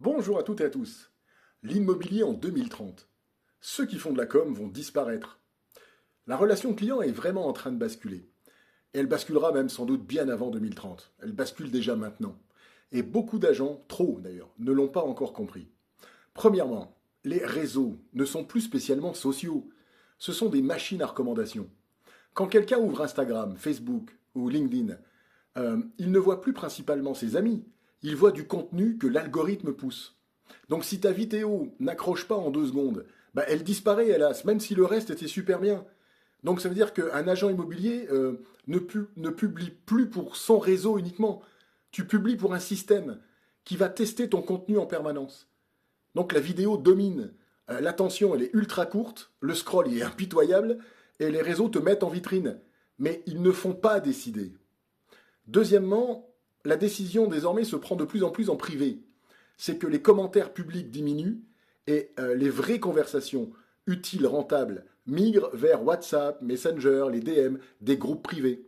Bonjour à toutes et à tous. L'immobilier en 2030. Ceux qui font de la com vont disparaître. La relation client est vraiment en train de basculer. Et elle basculera même sans doute bien avant 2030. Elle bascule déjà maintenant. Et beaucoup d'agents, trop d'ailleurs, ne l'ont pas encore compris. Premièrement, les réseaux ne sont plus spécialement sociaux. Ce sont des machines à recommandation. Quand quelqu'un ouvre Instagram, Facebook ou LinkedIn, il ne voit plus principalement ses amis. Il voit du contenu que l'algorithme pousse. Donc si ta vidéo n'accroche pas en 2 secondes, bah, elle disparaît, hélas, même si le reste était super bien. Donc ça veut dire qu'un agent immobilier ne publie plus pour son réseau uniquement. Tu publies pour un système qui va tester ton contenu en permanence. Donc la vidéo domine. L'attention, elle est ultra courte, le scroll il est impitoyable, et les réseaux te mettent en vitrine. Mais ils ne font pas décider. Deuxièmement, la décision désormais se prend de plus en plus en privé. C'est que les commentaires publics diminuent et les vraies conversations utiles, rentables, migrent vers WhatsApp, Messenger, les DM, des groupes privés.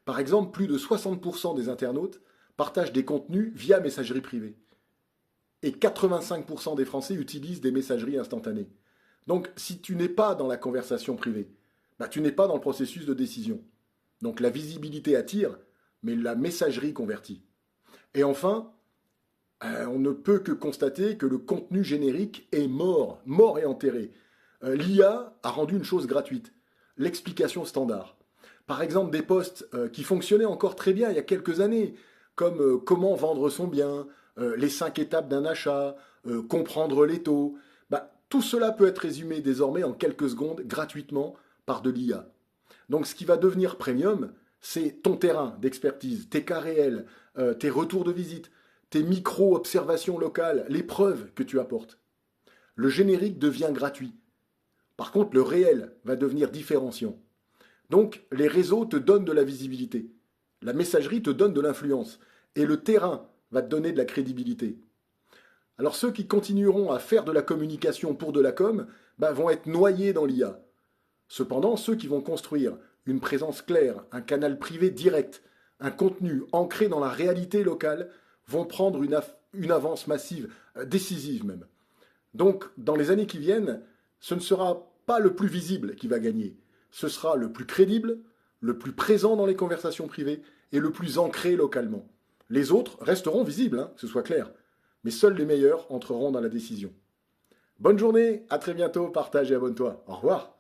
Par exemple, plus de 60% des internautes partagent des contenus via messagerie privée. Et 85% des Français utilisent des messageries instantanées. Donc, si tu n'es pas dans la conversation privée, bah, tu n'es pas dans le processus de décision. Donc, la visibilité attire, mais la messagerie convertit. Et enfin, on ne peut que constater que le contenu générique est mort, mort et enterré. L'IA a rendu une chose gratuite, l'explication standard. Par exemple, des posts qui fonctionnaient encore très bien il y a quelques années, comme comment vendre son bien, les 5 étapes d'un achat, comprendre les taux. Bah, tout cela peut être résumé désormais en quelques secondes gratuitement par de l'IA. Donc ce qui va devenir premium, c'est ton terrain d'expertise, tes cas réels, tes retours de visite, tes micro-observations locales, les preuves que tu apportes. Le générique devient gratuit. Par contre, le réel va devenir différenciant. Donc, les réseaux te donnent de la visibilité. La messagerie te donne de l'influence. Et le terrain va te donner de la crédibilité. Alors, ceux qui continueront à faire de la communication pour de la com bah, vont être noyés dans l'IA. Cependant, ceux qui vont construire une présence claire, un canal privé direct, un contenu ancré dans la réalité locale, vont prendre une avance massive, décisive même. Donc, dans les années qui viennent, ce ne sera pas le plus visible qui va gagner. Ce sera le plus crédible, le plus présent dans les conversations privées et le plus ancré localement. Les autres resteront visibles, hein, que ce soit clair. Mais seuls les meilleurs entreront dans la décision. Bonne journée, à très bientôt, partage et abonne-toi. Au revoir.